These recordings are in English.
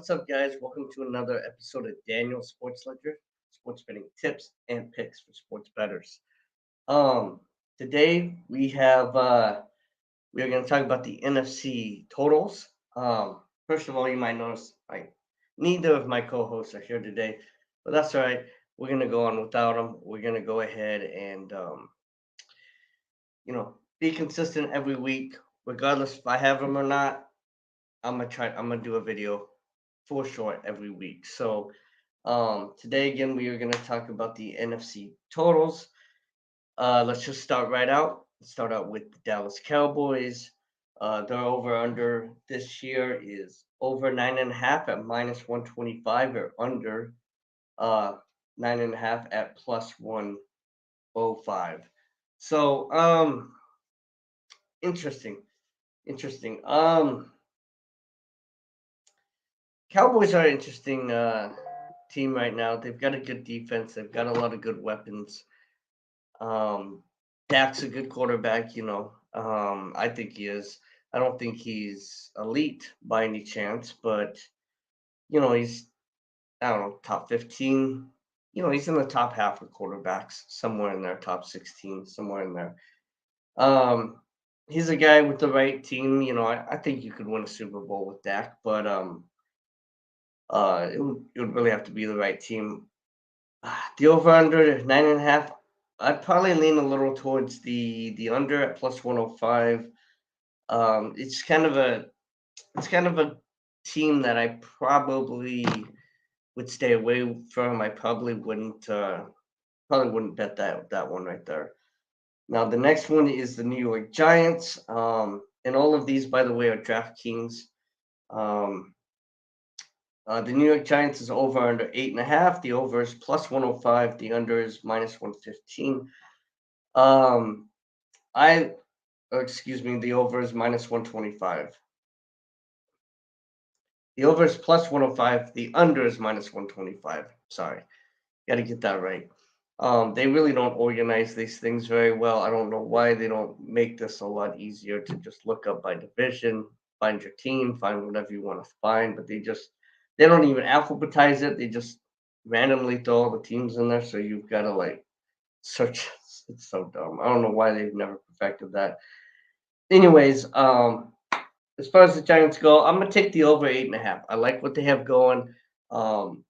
What's up, guys? Welcome to another episode of Daniel Sports Ledger, sports betting tips and picks for sports bettors. Um, Today we are going to talk about the NFC totals. First of all, you might notice neither of my co-hosts are here today, but that's all right. We're going to go on without them. We're going to go ahead and be consistent every week, regardless if I have them or not. I'm gonna do a video for sure every week. So today again we are gonna talk about the NFC totals. Let's just start right out. Let's start out with the Dallas Cowboys. Their over under this year is over 9.5 at -125 or under 9.5 at +105. So interesting. Interesting. Cowboys are an interesting team right now. They've got a good defense. They've got a lot of good weapons. Um, Dak's a good quarterback. I think he is. I don't think he's elite by any chance, but he's I don't know top 15. He's in the top half of quarterbacks, somewhere in there, top 16, somewhere in there. Um, he's a guy with the right team. I think you could win a Super Bowl with Dak, but it would really have to be the right team. The over under 9.5. I'd probably lean a little towards the under at +105. It's kind of a team that I probably would stay away from. I probably wouldn't bet that one right there. Now the next one is the New York Giants. And all of these, by the way, are DraftKings. Um, the New York Giants is over under 8.5. The over is +105. The under is -115. Um, I, excuse me, the over is -125. The over is +105. The under is -125. Sorry, got to get that right. They really don't organize these things very well. I don't know why they don't make this a lot easier to just look up by division, find your team, find whatever you want to find, but they don't even alphabetize it. They just randomly throw all the teams in there, so you've got to like search. It's so dumb. I don't know why they've never perfected that. Anyways, as far as the Giants go, I'm gonna take the over 8.5. I like what they have going. Um,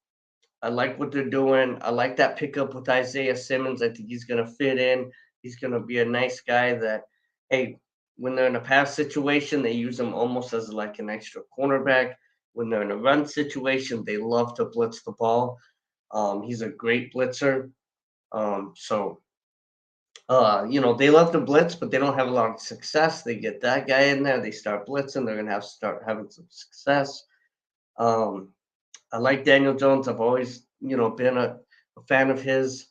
I like what they're doing. I like that pickup with Isaiah Simmons. I think he's going to fit in. He's going to be a nice guy that, hey, when they're in a pass situation, they use him almost as like an extra cornerback. When they're in a run situation, they love to blitz the ball. He's a great blitzer. They love to blitz, but they don't have a lot of success. They get that guy in there, they start blitzing, they're going to have to start having some success. Um, I like Daniel Jones. I've always, been a fan of his.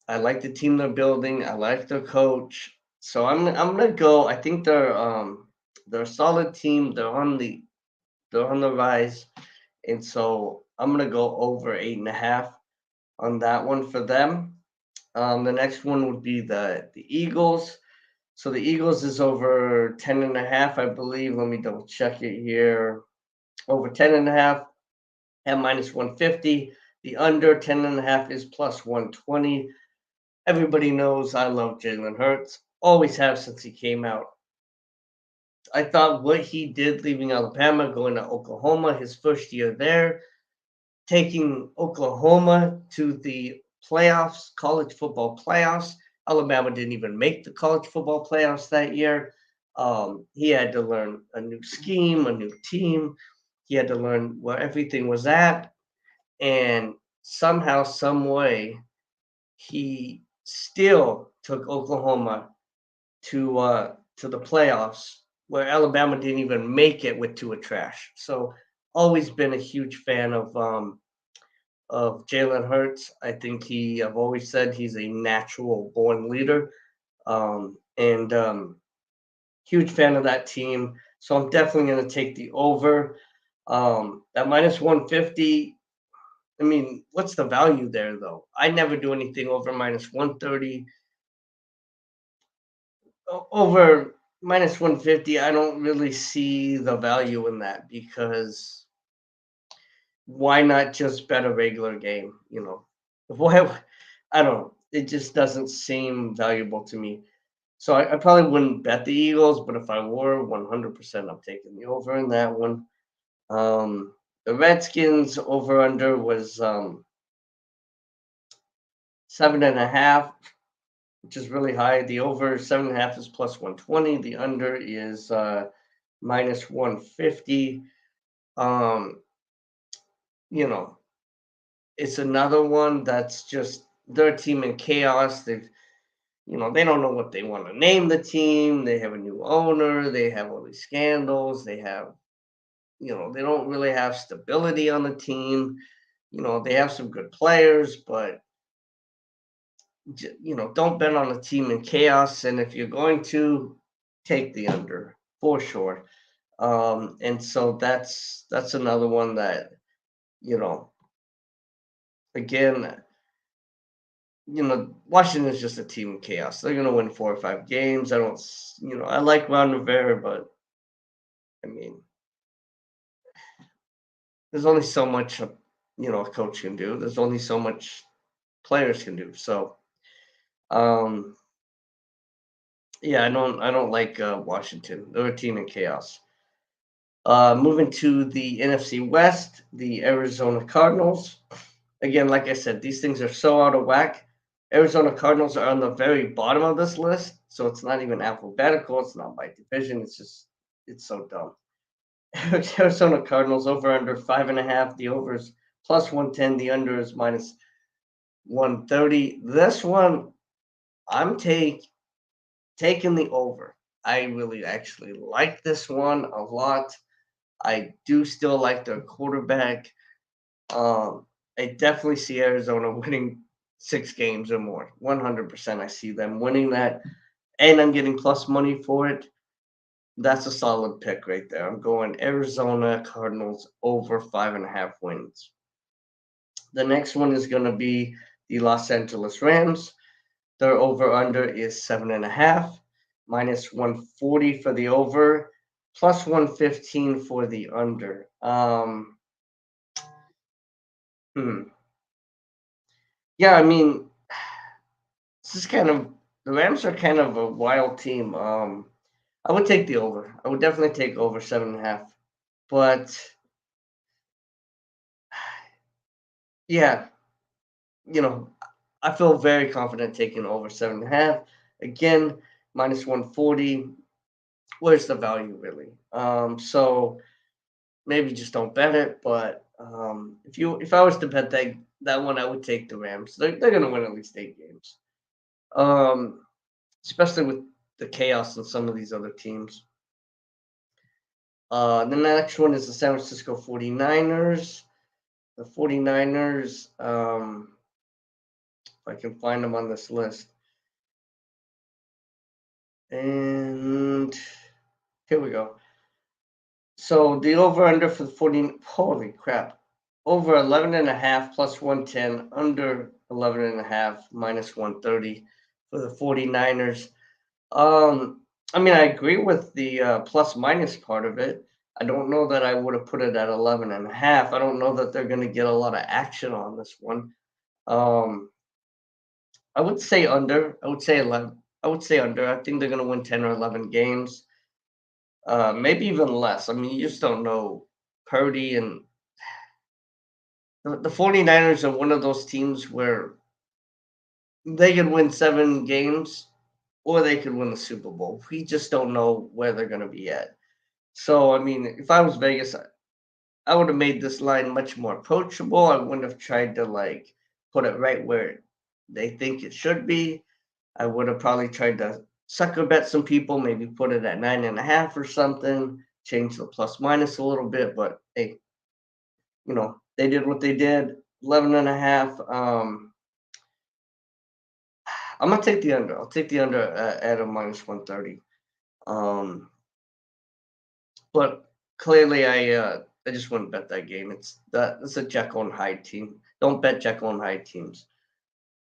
I like the team they're building. I like their coach. So I'm gonna go. I think they're a solid team. They're on the rise, and so I'm gonna go over 8.5 on that one for them. The next one would be the Eagles. So the Eagles is over 10.5, I believe. Let me double check it here. Over 10.5 at -150. The under 10.5 is +120. Everybody knows I love Jalen Hurts. Always have since he came out. I thought what he did leaving Alabama, going to Oklahoma, his first year there, taking Oklahoma to the playoffs, college football playoffs. Alabama didn't even make the college football playoffs that year. He had to learn a new scheme, a new team. He had to learn where everything was at. And somehow, some way, he still took Oklahoma to the playoffs where Alabama didn't even make it with Tua Trash. So always been a huge fan of Jalen Hurts. I've always said he's a natural born leader, and huge fan of that team. So I'm definitely going to take the over. At -150. I mean, what's the value there though? I never do anything over -130. Over -150, I don't really see the value in that because why not just bet a regular game? Why? I don't know. It just doesn't seem valuable to me. So I probably wouldn't bet the Eagles, but if I were, 100% I'm taking the over in that one. The Redskins over under was 7.5, which is really high. The over 7.5 is plus 120. The under is minus 150. Um, you know, it's another one that's just their team in chaos. They don't know what they want to name the team. They have a new owner. They have all these scandals. They don't really have stability on the team. They have some good players, but don't bet on a team in chaos. And if you're going to, take the under for sure. And so that's another one that, you know, again, Washington is just a team in chaos. They're going to win 4 or 5 games. I like Ron Rivera, but I mean, there's only so much, a coach can do. There's only so much players can do. So, um, yeah, I don't like Washington. They're a team in chaos. Moving to the NFC West, the Arizona Cardinals. Again, like I said, these things are so out of whack. Arizona Cardinals are on the very bottom of this list, so it's not even alphabetical. It's not by division. It's so dumb. Arizona Cardinals over under 5.5. The over is plus 110. The under is minus 130. This one, I'm taking the over. I really actually like this one a lot. I do still like their quarterback. Um, I definitely see Arizona winning 6 games or more. 100% I see them winning that. And I'm getting plus money for it. That's a solid pick right there. I'm going Arizona Cardinals over 5.5 wins. The next one is going to be the Los Angeles Rams. Their over under is 7.5, minus 140 for the over, plus 115 for the under. Hmm. Yeah, I mean, this is the Rams are kind of a wild team. I would take the over. I would definitely take over 7.5. But yeah, you know, I feel very confident taking over 7.5. Again, minus 140. Where's the value really? So maybe just don't bet it. But if I was to bet that one, I would take the Rams. They're gonna win at least 8 games. Um, Especially with the chaos in some of these other teams. The next one is the San Francisco 49ers. The 49ers, if I can find them on this list. And here we go. So the over under for the 40, holy crap. Over 11.5 plus 110, under 11.5 minus 130 for the 49ers. I mean, I agree with the plus minus part of it. I don't know that I would have put it at 11.5. I don't know that they're going to get a lot of action on this one. Um, I would say under. I would say 11. I would say under. I think they're going to win 10 or 11 games, maybe even less. I mean, you just don't know. Purdy and the 49ers are one of those teams where they could win 7 games or they could win the Super Bowl. We just don't know where they're going to be at. So, I mean, if I was Vegas, I would have made this line much more approachable. I wouldn't have tried to put it right where they think it should be. I would have probably tried to sucker bet some people, maybe put it at 9.5 or something, change the plus minus a little bit. But hey, they did what they did. 11.5. I'm gonna take the under. I'll take the under at a minus 130. Um, but clearly, I just wouldn't bet that game. It's a Jekyll and Hyde team. Don't bet Jekyll and Hyde teams.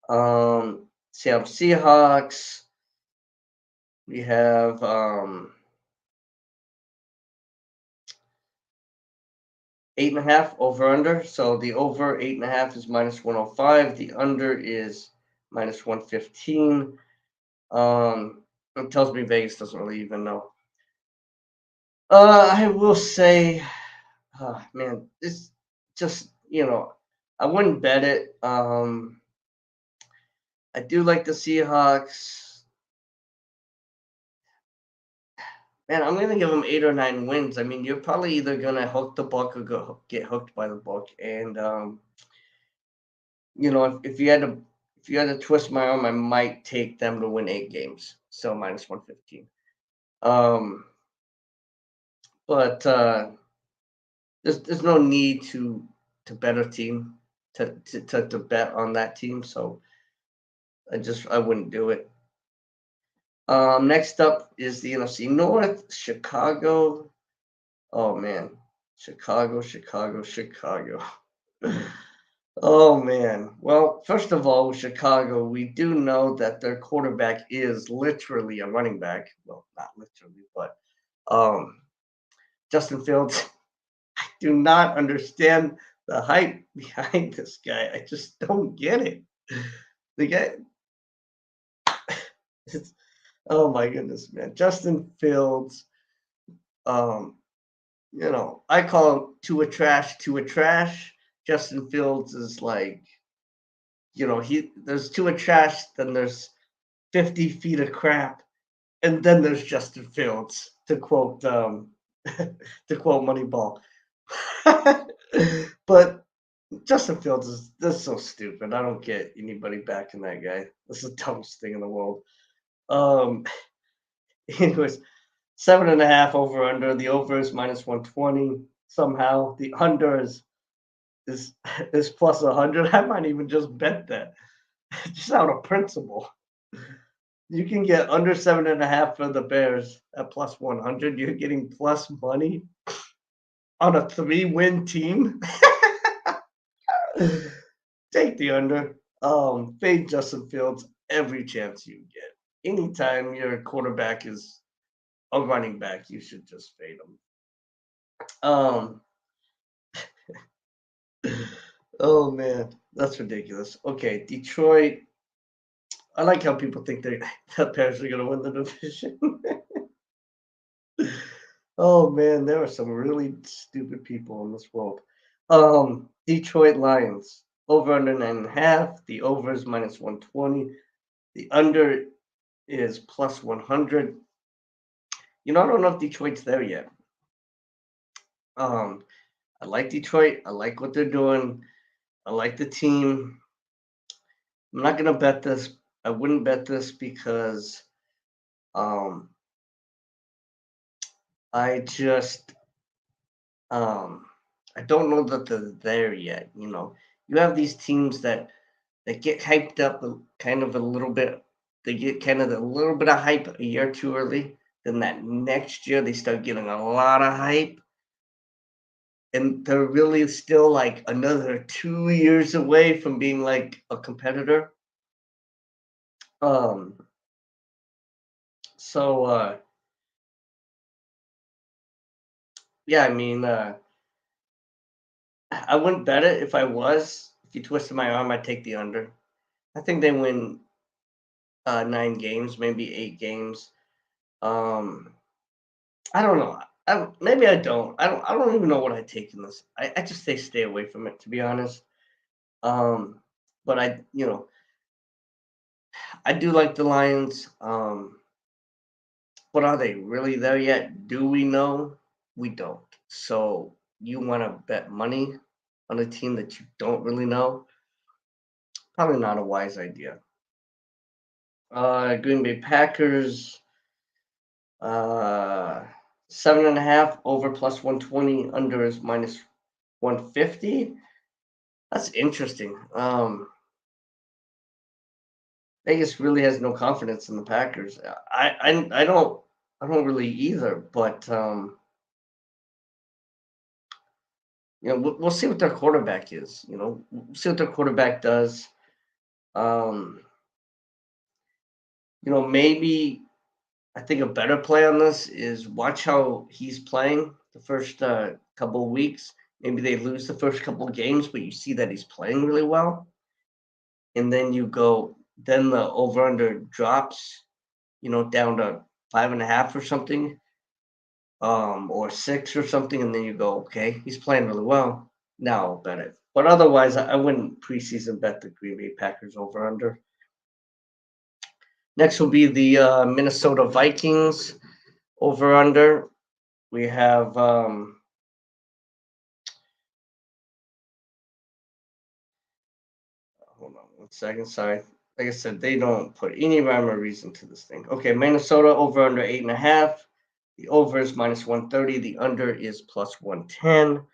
Seattle Seahawks. We have 8.5 over under. So the over 8.5 is -105. The under is -115. It tells me Vegas doesn't really even know. I will say, man, this just I wouldn't bet it. I do like the Seahawks. Man, I'm gonna give them 8 or 9 wins. I mean, you're probably either gonna hook the book or get hooked by the book. And if you had to twist my arm, I might take them to win 8 games. So -115. Um, but there's no need to bet a team to bet on that team. So I wouldn't do it. Next up is the NFC North, Chicago. Oh man, Chicago, Chicago, Chicago. Oh man. Well, first of all, with Chicago, we do know that their quarterback is literally a running back. Well, not literally, but um, Justin Fields. I do not understand the hype behind this guy. I just don't get it. The guy, it's, oh my goodness, man. Justin Fields. Um, I call him Tua trash. Tua trash. Justin Fields is like, there's Tua trash, then there's 50 feet of crap, and then there's Justin Fields, to quote to quote Moneyball. But Justin Fields is this so stupid. I don't get anybody backing that guy. This is the dumbest thing in the world. Um, anyways, 7.5 over under. The over is -120. Somehow the under is is plus 100. I might even just bet that, just out of principle. You can get under 7.5 for the Bears at plus 100. You're getting plus money on a 3-win team. Take the under. Fade Justin Fields every chance you get. Anytime your quarterback is a running back, you should just fade him. Um, oh man, that's ridiculous. Okay, Detroit. I like how people think the Bears are going to win the division. Oh man, there are some really stupid people in this world. Detroit Lions over under 9.5. The over is -120. The under is plus 100. I don't know if Detroit's there yet. Um, I like Detroit. I like what they're doing. I like the team. I'm not gonna bet this. I wouldn't bet this because um, I just I don't know that they're there yet. You have these teams that get hyped up kind of a little bit. They get kind of a little bit of hype a year too early. Then that next year they start getting a lot of hype, and they're really still like another 2 years away from being like a competitor. Um, so yeah, I mean, I wouldn't bet it if I was. If you twisted my arm, I'd take the under. I think they win 9 games, maybe 8 games. Um, I don't know. Maybe I don't. I don't even know what I take in this. I just stay away from it, to be honest. Um, but I do like the Lions. But are they really there yet? Do we know? We don't. So you want to bet money on a team that you don't really know? Probably not a wise idea. Green Bay Packers, uh, 7.5 over plus 120, under is -150. That's interesting. Vegas really has no confidence in the Packers. I don't really either, but we'll see what their quarterback is. We'll see what their quarterback does. Um, maybe I think a better play on this is watch how he's playing the first couple of weeks. maybe they lose the first couple of games, but you see that he's playing really well. And then then the over under drops, down to 5.5 or something, or 6 or something, and then you go, okay, he's playing really well. Now I'll bet it. But otherwise, I wouldn't preseason bet the Green Bay Packers over under. Next will be the Minnesota Vikings over under. We have hold on one second. Sorry. Like I said, they don't put any rhyme or reason to this thing. Okay, Minnesota over under 8.5. The over is minus 130. The under is plus 110.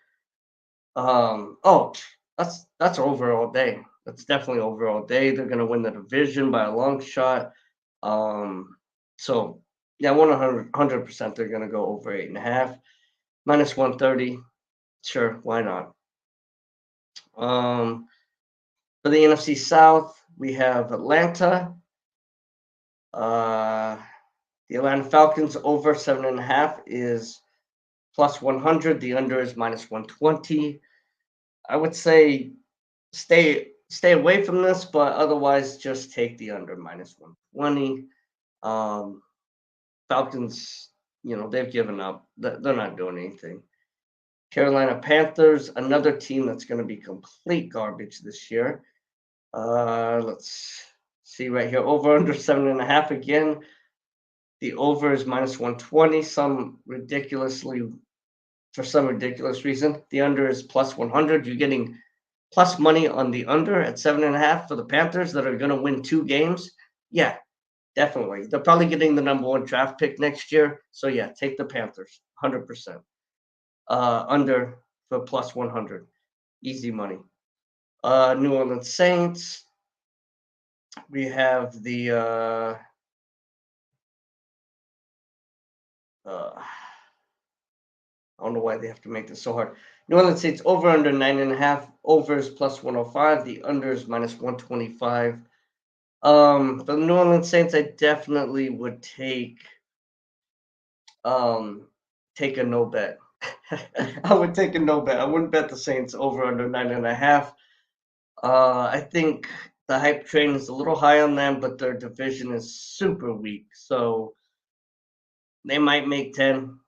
Oh, that's over all day. That's definitely over all day. They're gonna win the division by a long shot. So yeah, 100% they're gonna go over 8.5. Minus 130. Sure, why not? For the NFC South, we have Atlanta. The Atlanta Falcons over 7.5 is plus 100. The under is minus 120. I would say stay away from this, but otherwise just take the under minus 120. Falcons, they've given up. They're not doing anything. Carolina Panthers, another team that's going to be complete garbage this year. Let's see right here. Over under 7.5 again. The over is minus 120. For some ridiculous reason. The under is plus 100. You're getting plus money on the under at 7.5 for the Panthers that are going to win 2 games. Yeah, definitely. They're probably getting the number 1 draft pick next year. So yeah, take the Panthers, 100%. Under for plus 100. Easy money. New Orleans Saints. We have the I don't know why they have to make this so hard. New Orleans Saints over under 9.5. Over is plus 105. The under is minus 125. For the New Orleans Saints, I definitely would take a no bet. I would take a no bet. I wouldn't bet the Saints over under 9.5. I think the hype train is a little high on them, but their division is super weak. So they might make 10.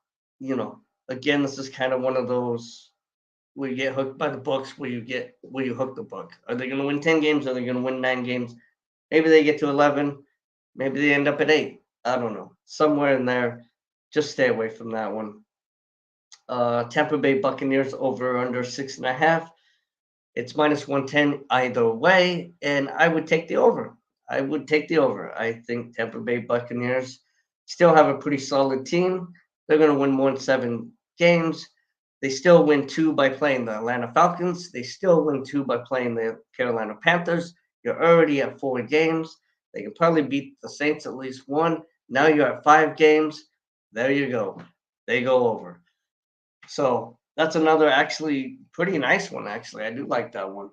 Again, this is kind of one of those where you get hooked by the books, where you hook the book. Are they going to win 10 games? Are they going to win 9 games? Maybe they get to 11. Maybe they end up at 8. I don't know. Somewhere in there. Just stay away from that one. Tampa Bay Buccaneers over under 6.5. It's minus 110 either way, and I would take the over. I think Tampa Bay Buccaneers still have a pretty solid team. They're going to win more than 7 games. They still win 2 by playing the Atlanta Falcons. They still win 2 by playing the Carolina Panthers. You're already at 4 games. They can probably beat the Saints at least 1. Now you're at 5 games. There you go. They go over. So that's another actually pretty nice one, actually. I do like that one.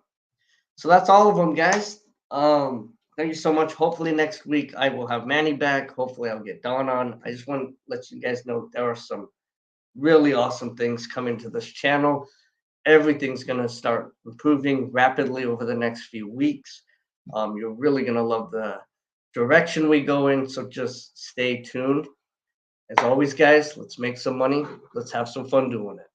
So that's all of them, guys. Thank you so much. Hopefully next week I will have Manny back. Hopefully I'll get Don on. I just want to let you guys know there are some really awesome things coming to this channel. Everything's going to start improving rapidly over the next few weeks. You're really going to love the direction we go in, so just stay tuned. As always, guys, let's make some money. Let's have some fun doing it.